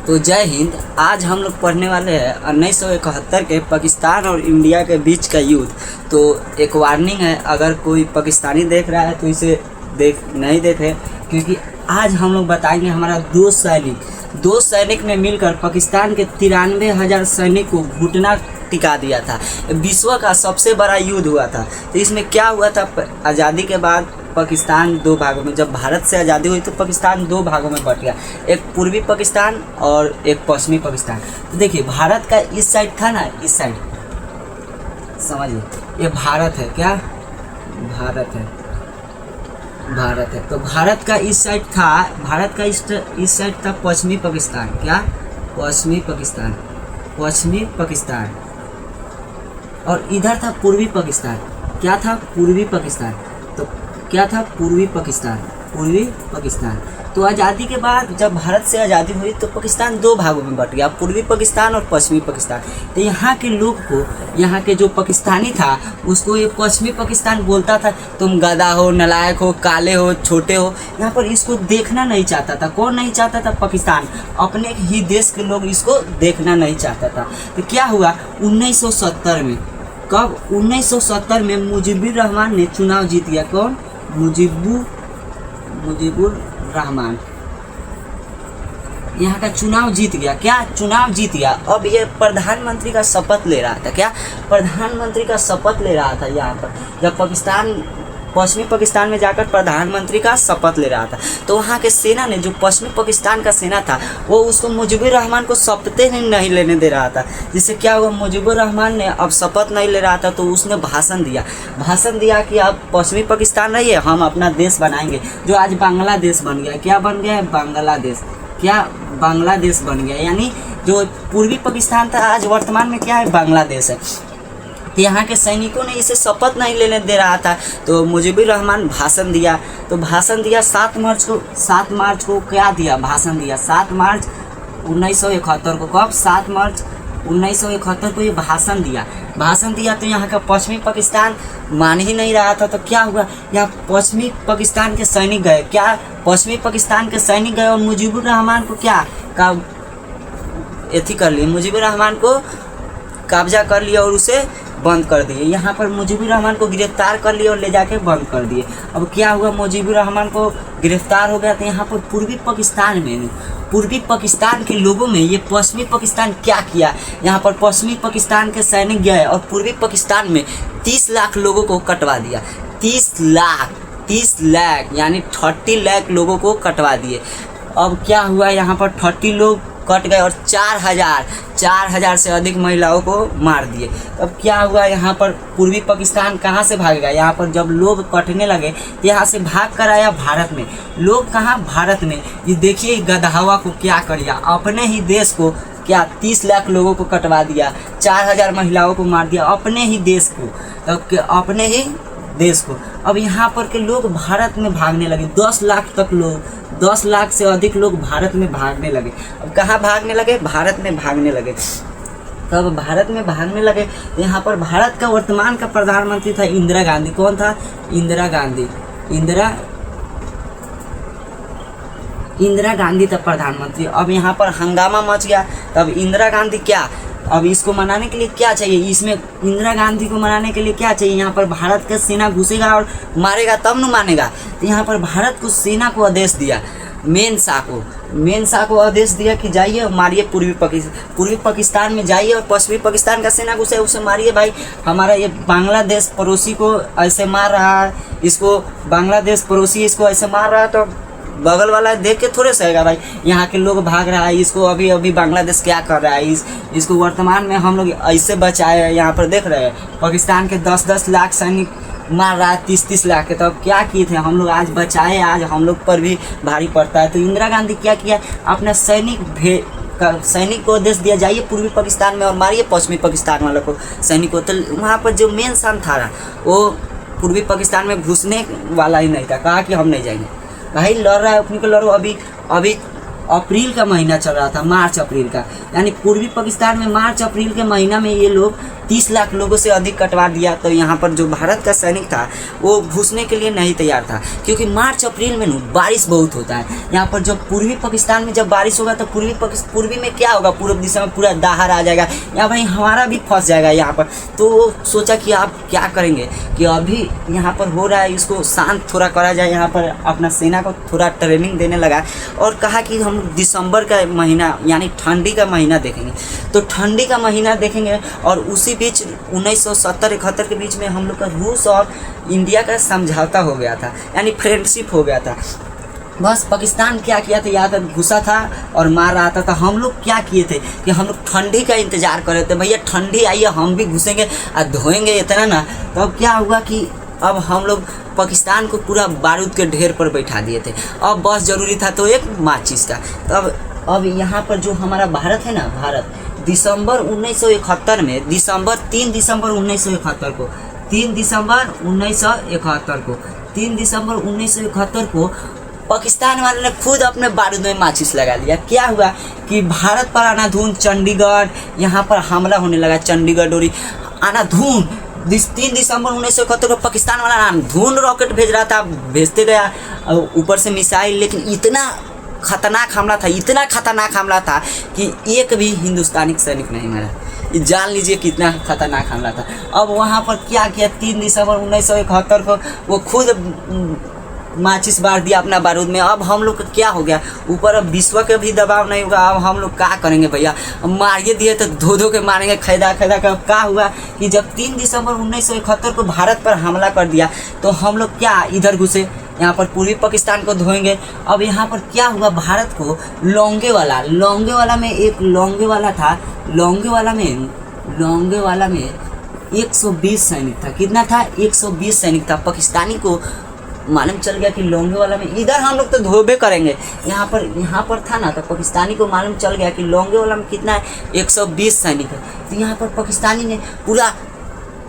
तो जय हिंद। आज हम लोग पढ़ने वाले हैं 1971 के पाकिस्तान और इंडिया के बीच का युद्ध। तो एक वार्निंग है, अगर कोई पाकिस्तानी देख रहा है तो इसे नहीं देखे, क्योंकि आज हम लोग बताएंगे हमारा दो सैनिक ने मिलकर पाकिस्तान के 93,000 सैनिक को घुटना टिका दिया था। विश्व का सबसे बड़ा युद्ध हुआ था। तो इसमें क्या हुआ था, आज़ादी के बाद पाकिस्तान दो भागों में, जब भारत से आज़ादी हुई तो पाकिस्तान दो भागों में बट गया, एक पूर्वी पाकिस्तान और एक पश्चिमी पाकिस्तान। तो देखिए, भारत का इस साइड था ना, इस साइड समझिए, ये भारत है, क्या भारत है। तो भारत का इस साइड था, भारत का इस साइड था पश्चिमी पाकिस्तान, क्या पश्चिमी पाकिस्तान, और इधर था पूर्वी पाकिस्तान, क्या था पूर्वी पाकिस्तान। तो क्या था पूर्वी पाकिस्तान। तो आज़ादी के बाद जब भारत से आज़ादी हुई तो पाकिस्तान दो भागों में बट गया, पूर्वी पाकिस्तान और पश्चिमी पाकिस्तान। तो यहाँ के लोग को, यहाँ के जो पाकिस्तानी था उसको ये पश्चिमी पाकिस्तान बोलता था, तुम गधा हो, नालायक हो, काले हो, छोटे हो। यहाँ पर इसको देखना नहीं चाहता था। कौन नहीं चाहता था? पाकिस्तान, अपने ही देश के लोग इसको देखना नहीं चाहता था। तो क्या हुआ 1970 में, कब 1970 में मुजीबुर रहमान ने चुनाव जीत गया। कौन? मुजीबुर रहमान यहाँ का चुनाव जीत गया। क्या चुनाव जीत गया? अब ये प्रधानमंत्री का शपथ ले रहा था। क्या प्रधानमंत्री का शपथ ले रहा था यहाँ पर, जब पश्चिमी पाकिस्तान में जाकर प्रधानमंत्री का शपथ ले रहा था। तो वहाँ के सेना ने, जो पश्चिमी पाकिस्तान का सेना था, वो उसको मुजीबुर रहमान को शपथ नहीं लेने दे रहा था। जिससे क्या हुआ, मुजीबुर रहमान ने अब शपथ नहीं ले रहा था तो उसने भाषण दिया कि अब पश्चिमी पाकिस्तान रहिए, हम अपना देश बनाएंगे, जो आज बांग्लादेश बन गया। क्या बन गया है? बांग्लादेश। क्या बांग्लादेश बन गया, यानी जो पूर्वी पाकिस्तान था आज वर्तमान में क्या है? बांग्लादेश है। यहाँ के सैनिकों ने इसे शपथ नहीं लेने दे रहा था, तो मुजीबुर रहमान भाषण दिया। तो भाषण दिया 7 मार्च को क्या दिया? भाषण दिया 7 मार्च 1971 को। कब? 7 मार्च 1971 को ये भाषण दिया। तो यहाँ का पश्चिमी पाकिस्तान मान ही नहीं रहा था। तो क्या हुआ, यहाँ पश्चिमी पाकिस्तान के सैनिक गए। क्या पश्चिमी पाकिस्तान के सैनिक गए और मुजीबुर रहमान को कर लिए, मुजीबुर रहमान को कब्जा कर लिया और उसे बंद कर दिए। यहाँ पर मुजीबुर रहमान को गिरफ्तार कर लिया और ले जाके बंद कर दिए। अब क्या हुआ, मुजीबुर रहमान को गिरफ्तार हो गया। तो यहाँ पर पूर्वी पाकिस्तान के लोगों में ये पश्चिमी पाकिस्तान क्या किया, यहाँ पर पश्चिमी पाकिस्तान के सैनिक गए और पूर्वी पाकिस्तान में 30 लाख लोगों को कटवा दिया। 30 लाख यानी 30 लाख लोगों को कटवा दिए। अब क्या हुआ, यहाँ पर 30 लोग कट गए और 4,000 से अधिक महिलाओं को मार दिए। अब क्या हुआ, यहाँ पर पूर्वी पाकिस्तान कहाँ से भागेगा? यहाँ पर जब लोग कटने लगे तो यहाँ से भाग कर आया भारत में। लोग कहाँ? भारत में। ये देखिए गधावा को क्या कर दिया, अपने ही देश को, क्या 30 लाख लोगों को कटवा दिया, 4,000 महिलाओं को मार दिया, अपने ही देश को। अब यहाँ पर के लोग भारत में भागने लगे, 10 लाख से अधिक लोग भारत में भागने लगे। अब कहाँ भागने लगे? भारत में भागने लगे। तब भारत में भागने लगे तो यहाँ पर भारत का वर्तमान का प्रधानमंत्री था इंदिरा गांधी। कौन था? इंदिरा गांधी था प्रधानमंत्री। अब यहाँ पर हंगामा मच गया। तब इंदिरा गांधी क्या, अब इसको मनाने के लिए क्या चाहिए, इसमें इंदिरा गांधी को मनाने के लिए क्या चाहिए, यहाँ पर भारत का सेना घुसेगा और मारेगा तब न मानेगा। तो यहाँ पर भारत को सेना को आदेश दिया, मेन शाह को आदेश दिया कि जाइए और मारिए पूर्वी पाकिस्तान में जाइए और पश्चिमी पाकिस्तान का सेना घुसे उसे मारिए। भाई, हमारा ये बांग्लादेश पड़ोसी को ऐसे मार रहा है, इसको बांग्लादेश पड़ोसी इसको ऐसे मार रहा है, तो बगल वाला देख के थोड़े सहेगा। भाई, यहाँ के लोग भाग रहा है, इसको अभी बांग्लादेश क्या कर रहा है, इसको वर्तमान में हम लोग ऐसे बचाए हैं। यहाँ पर देख रहे हैं पाकिस्तान के 10-10 लाख सैनिक मार रहा है, 30-30 लाख के। तो अब क्या किए थे हम लोग, आज बचाए, आज हम लोग पर भी भारी पड़ता है। तो इंदिरा गांधी क्या किया, अपना सैनिक को आदेश दिया, जाइए पूर्वी पाकिस्तान में और मारिए पश्चिमी पाकिस्तान वालों को, सैनिक को। तो वहाँ पर जो मेन सन था वो पूर्वी पाकिस्तान में घुसने वाला ही नहीं था। कहा कि हम नहीं जाएंगे। भाई, लड़ रहा है अपनी को लड़ो। अभी अप्रैल का महीना चल रहा था, मार्च अप्रैल का, यानी पूर्वी पाकिस्तान में मार्च अप्रैल के महीना में ये लोग 30 लाख लोगों से अधिक कटवा दिया। तो यहाँ पर जो भारत का सैनिक था वो घुसने के लिए नहीं तैयार था, क्योंकि मार्च अप्रैल में बारिश बहुत होता है। यहाँ पर जब पूर्वी पाकिस्तान में जब बारिश होगा तो पूर्वी में क्या होगा, पूर्व दिशा में पूरा दहाड़ आ जाएगा, यहाँ भाई हमारा भी फंस जाएगा यहाँ पर। तो वो सोचा कि आप क्या करेंगे कि अभी यहाँ पर हो रहा है इसको शांत थोड़ा करा जाए, यहाँ पर अपना सेना को थोड़ा ट्रेनिंग देने लगा और कहा कि हम दिसंबर का महीना यानी ठंडी का महीना देखेंगे। तो ठंडी का महीना देखेंगे और उसी बीच 1970-71 के बीच में हम लोग का रूस और इंडिया का समझौता हो गया था, यानी फ्रेंडशिप हो गया था। बस पाकिस्तान क्या किया था, यहाँ तक घुसा था और मार रहा था। तो हम लोग क्या किए थे कि हम लोग ठंडी का इंतज़ार कर रहे थे, भैया ठंडी आई है हम भी घुसेंगे और धोएंगे इतना ना। तो अब क्या हुआ कि अब हम लोग पाकिस्तान को पूरा बारूद के ढेर पर बैठा दिए थे। अब बस ज़रूरी था तो एक माचिस का। तो अब यहाँ पर जो हमारा भारत है ना, भारत दिसंबर 1971 में 3 दिसंबर 1971 को पाकिस्तान वालों ने खुद अपने बारूद में माचिस लगा लिया। क्या हुआ कि भारत पर अंधाधुंध चंडीगढ़ यहाँ पर हमला होने लगा, चंडीगढ़ डोरी अंधाधुंध 3 दिसंबर 1971 को पाकिस्तान वाला अंधाधुंध रॉकेट भेज रहा था, भेजते गया ऊपर से मिसाइल, लेकिन इतना खतरनाक हमला था कि एक भी हिंदुस्तानी सैनिक नहीं मरा। जान लीजिए कितना खतरनाक हमला था। अब वहाँ पर क्या किया, 3 दिसंबर 1971 को वो खुद माचिस बार दिया अपना बारूद में। अब हम लोग का क्या हो गया, ऊपर अब विश्व के भी दबाव नहीं होगा। अब हम लोग क्या करेंगे भैया, मारिए दिए तो धो के मारेंगे खैदा का। क्या हुआ कि जब 3 दिसंबर 1971 को भारत पर हमला कर दिया तो हम लोग क्या इधर घुसे, यहाँ पर पूर्वी पाकिस्तान को धोएंगे। अब यहाँ पर क्या हुआ, भारत को लोंगेवाला में एक लोंगेवाला था, लोंगेवाला में 120 सैनिक था। कितना था, 120 सैनिक था। पाकिस्तानी को मालूम चल गया कि लोंगेवाला में इधर हम लोग तो धोबे करेंगे, यहाँ पर था ना, तो पाकिस्तानी को मालूम चल गया कि लोंगेवाला में कितना है, 120 सैनिक है। तो यहाँ पर पाकिस्तानी ने पूरा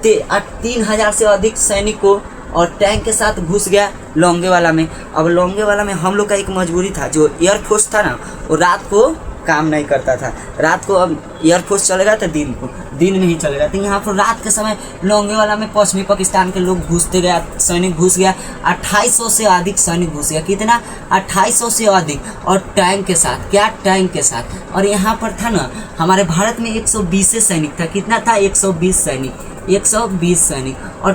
3000 से अधिक सैनिक को और टैंक के साथ घुस गया लोंगेवाला में। अब लोंगेवाला में हम लोग का एक मजबूरी था, जो एयरफोर्स था ना वो रात को काम नहीं करता था। रात को अब एयरफोर्स चलेगा तो दिन में ही चलेगा। तो यहाँ पर रात के समय लोंगेवाला में पश्चिमी पाकिस्तान के लोग घुसते गया, सैनिक घुस गया, 2800 से अधिक सैनिक घुस गया। कितना, 2800 से अधिक, और टैंक के साथ। क्या, टैंक के साथ। और यहाँ पर था ना हमारे भारत में 120 सैनिक था। कितना था, 120 सैनिक और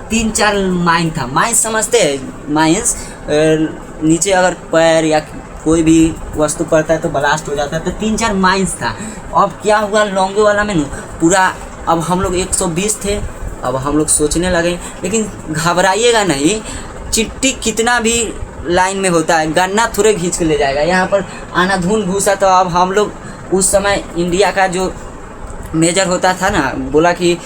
3-4 माइन था। माइंस समझते हैं, माइंस नीचे अगर पैर या कोई भी वस्तु पड़ता है तो ब्लास्ट हो जाता है, तो 3-4 माइंस था। अब क्या हुआ, लोंगेवाला में पूरा, अब हम लोग 120 थे। अब हम लोग सोचने लगे, लेकिन घबराइएगा नहीं, चिट्टी कितना भी लाइन में होता है, गन्ना थोड़े खींच के ले जाएगा। यहाँ पर अंधाधुंध घुसा। तो अब हम लोग उस समय इंडिया का जो मेजर होता था ना, बोला कि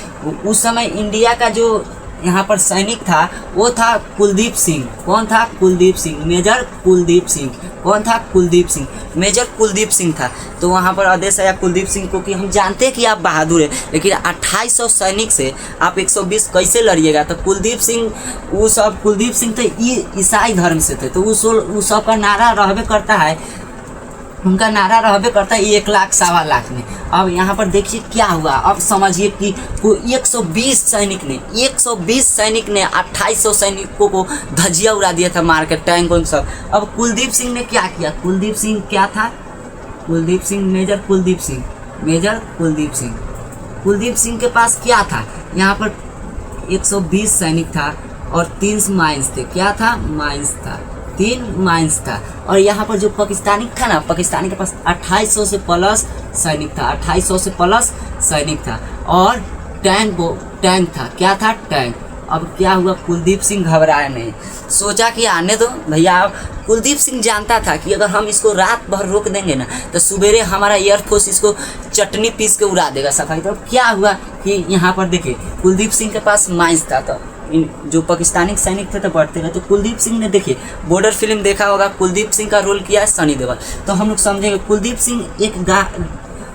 उस समय इंडिया का जो यहाँ पर सैनिक था वो था कुलदीप सिंह। कौन था, कुलदीप सिंह, मेजर कुलदीप सिंह। कौन था, कुलदीप सिंह, मेजर कुलदीप सिंह था। तो वहाँ पर आदेश आया कुलदीप सिंह को कि हम जानते हैं कि आप बहादुर हैं, लेकिन 2800 सैनिक से आप 120 कैसे लड़िएगा। तो कुलदीप सिंह तो ईसाई धर्म से थे, तो उस सब का नारा रहबे करता है, उनका नारा रहबे करता है 1 लाख 1.25 लाख में। अब यहाँ पर देखिए क्या हुआ। अब समझिए कि 120 सैनिक ने 2800 सैनिकों को धजिया उड़ा दिया था मार के, टैंक और सब। अब कुलदीप सिंह ने क्या किया, कुलदीप सिंह क्या था, कुलदीप सिंह, मेजर कुलदीप सिंह। कुलदीप सिंह के पास क्या था, यहाँ पर 120 सैनिक था और 3 माइंस थे। क्या था, माइंस था, 3 माइंस था। और यहाँ पर जो पाकिस्तानी था ना, पाकिस्तानी के पास 2800 से प्लस सैनिक था और टैंक था। क्या था, टैंक। अब क्या हुआ, कुलदीप सिंह घबराया नहीं, सोचा कि आने दो भैया। कुलदीप सिंह जानता था कि अगर हम इसको रात भर रोक देंगे ना तो सवेरे हमारा एयरफोर्स इसको चटनी पीस के उड़ा देगा सफाई। तो क्या हुआ कि यहाँ पर देखिए कुलदीप सिंह के पास माइंस था, तो जो पाकिस्तानी सैनिक थे तो बढ़ते गए। तो कुलदीप सिंह ने देखिए बॉर्डर फिल्म देखा होगा, कुलदीप सिंह का रोल किया है सनी देओल। तो हम लोग समझेंगे कुलदीप सिंह एक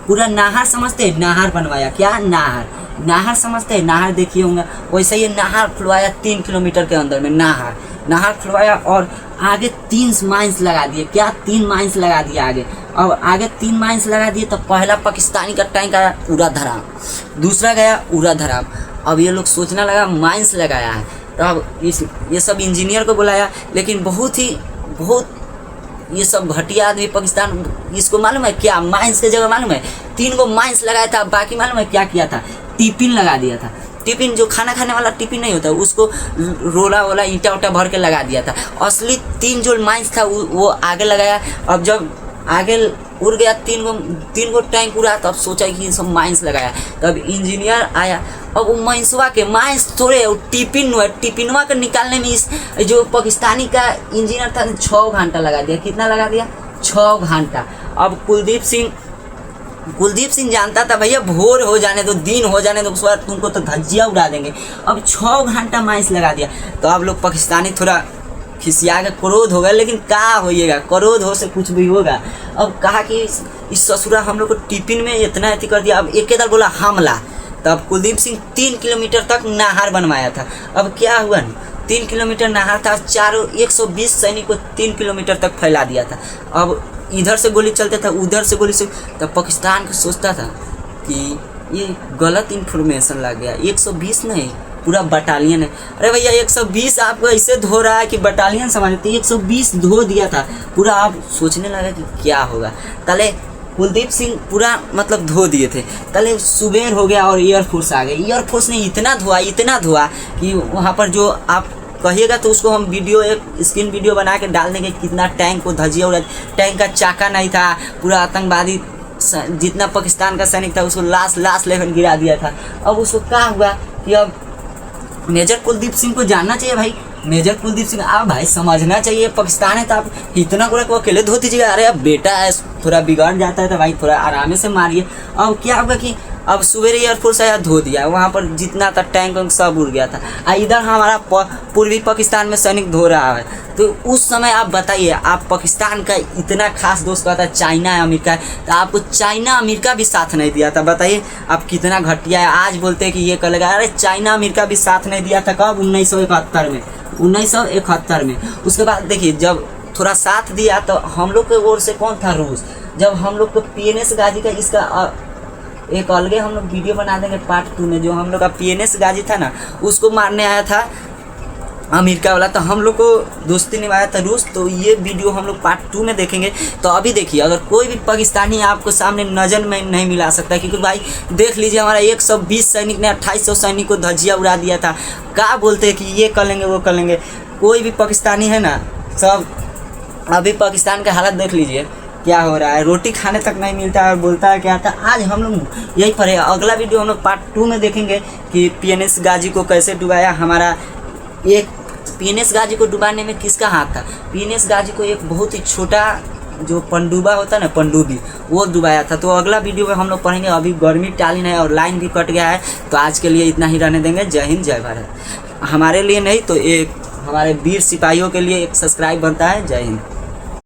पूरा नाहर समझते हैं, नाहर बनवाया। क्या, नाहर समझते हैं, नाहर देखिए होंगे, वैसे ही नाहर खुलवाया 3 किलोमीटर के अंदर में। नाहर नहर खुलवाया और आगे 3 माइंस लगा दिए। क्या 3 माइंस लगा दिए आगे। अब आगे 3 माइंस लगा दिए तो पहला पाकिस्तानी का टैंक आया उड़ा धराम, दूसरा गया उड़ा धराम। अब ये लोग सोचना लगा माइंस लगाया है, तो अब ये सब इंजीनियर को बुलाया, लेकिन बहुत ये सब घटिया आदमी पाकिस्तान, इसको मालूम है क्या, माइंस की जगह मालूम है 3 गो माइंस लगाया था। बाकी मालूम है क्या किया था, टिफिन लगा दिया था। टिफिन जो खाना खाने वाला टिफिन नहीं होता, उसको रोला वोला ईंटा उटा भर के लगा दिया था। असली 3 जो माइंस था वो आगे लगाया। अब जब आगे उड़ गया 3 गो टैंक उड़ा, तब सोचा कि सब माइंस लगाया। तब इंजीनियर आया, अब वो माइंसवा के माइंस थोड़े टिफिनवा के निकालने में इस जो पाकिस्तानी का इंजीनियर था 6 घंटा लगा दिया। कितना लगा दिया, 6 घंटा। अब कुलदीप सिंह जानता था भैया भोर हो जाने दो, दिन हो जाने दो, उसके बाद तुमको तो धज्जिया उड़ा देंगे। अब 6 घंटा माइंस लगा दिया। तो अब लोग पाकिस्तानी थोड़ा खिसिया के क्रोध होगा, लेकिन क्या होइएगा, क्रोध हो से कुछ भी होगा। अब कहा कि इस ससुरा हम लोग को टिफिन में इतना अति कर दिया। अब एक दल बोला हमला। तब कुलदीप सिंह 3 किलोमीटर तक नहर बनवाया था। अब क्या हुआ न, 3 किलोमीटर नहर था, चारों 120 सैनिक को 3 किलोमीटर तक फैला दिया था। अब इधर से गोली चलते था, उधर से गोली से, तब पाकिस्तान को सोचता था कि ये गलत इन्फॉर्मेशन लग गया, 120 नहीं पूरा बटालियन है। अरे भैया 120 आपको ऐसे धो रहा है कि बटालियन समझते, 120 धो दिया था पूरा। आप सोचने लगा कि क्या होगा। तले कुलदीप सिंह पूरा मतलब धो दिए थे। तले सुबेर हो गया और एयरफोर्स आ गई। एयरफोर्स ने इतना धोआ कि वहाँ पर जो आप कहिएगा तो उसको हम वीडियो, एक स्क्रीन वीडियो बना के डाल देंगे, कितना टैंक को धजिया उड़ा। टैंक का चाका नहीं था, पूरा आतंकवादी जितना पाकिस्तान का सैनिक था उसको लाश लेकर गिरा दिया था। अब उसको क्या हुआ कि अब मेजर कुलदीप सिंह को जानना चाहिए भाई, मेजर कुलदीप सिंह आप भाई समझना चाहिए, पाकिस्तान है तो आप इतना को अकेले धो दीजिएगा। अरे अब बेटा है थोड़ा बिगड़ जाता है तो भाई थोड़ा आराम से मारिए। अब क्या होगा कि अब सवेरे एयरफोर्स आया धो दिया, वहाँ पर जितना था टैंक सब उड़ गया था। इधर हमारा पूर्वी पाकिस्तान में सैनिक धो रहा है। तो उस समय आप बताइए, आप पाकिस्तान का इतना खास दोस्त कहता है चाइना है अमेरिका है, तो आपको चाइना अमेरिका भी साथ नहीं दिया था। बताइए आप कितना घटिया है। आज बोलते हैं कि ये कर लेगा, अरे चाइना अमेरिका भी साथ नहीं दिया था। कब, 1971 में। उसके बाद देखिए जब थोड़ा साथ दिया तो हम लोग के ओर से कौन था, रूस। जब हम लोग को PNS गाजी का इसका एक अलगे हम लोग वीडियो बना देंगे पार्ट 2 में, जो हम लोग का PNS गाजी था ना उसको मारने आया था अमेरिका वाला, तो हम लोग को दोस्ती निभाया था रूस। तो ये वीडियो हम लोग पार्ट 2 में देखेंगे। तो अभी देखिए, अगर कोई भी पाकिस्तानी आपको सामने नज़र में नहीं मिला सकता, क्योंकि भाई देख लीजिए हमारा 120 सैनिक ने 2800 सैनिक को धजिया उड़ा दिया था। क्या बोलते हैं कि ये कर लेंगे वो कर लेंगे। कोई भी पाकिस्तानी है ना, सब अभी पाकिस्तान का हालत देख लीजिए क्या हो रहा है, रोटी खाने तक नहीं मिलता है और बोलता है क्या था। आज हम लोग यही पर है, अगला वीडियो हम लोग पार्ट 2 में देखेंगे कि PNS गाजी को कैसे डुबाया। हमारा एक PNS गाजी को डुबाने में किसका हाथ था। PNS गाजी को एक बहुत ही छोटा जो पनडुब्बा होता है ना, पनडुब्बी, वो डुबाया था। तो अगला वीडियो में हम लोग पढ़ेंगे। अभी गर्मी टालिन है और लाइन भी कट गया है, तो आज के लिए इतना ही रहने देंगे। जय हिंद जय भारत। हमारे लिए नहीं तो एक हमारे वीर सिपाहियों के लिए एक सब्सक्राइब बनता है। जय हिंद।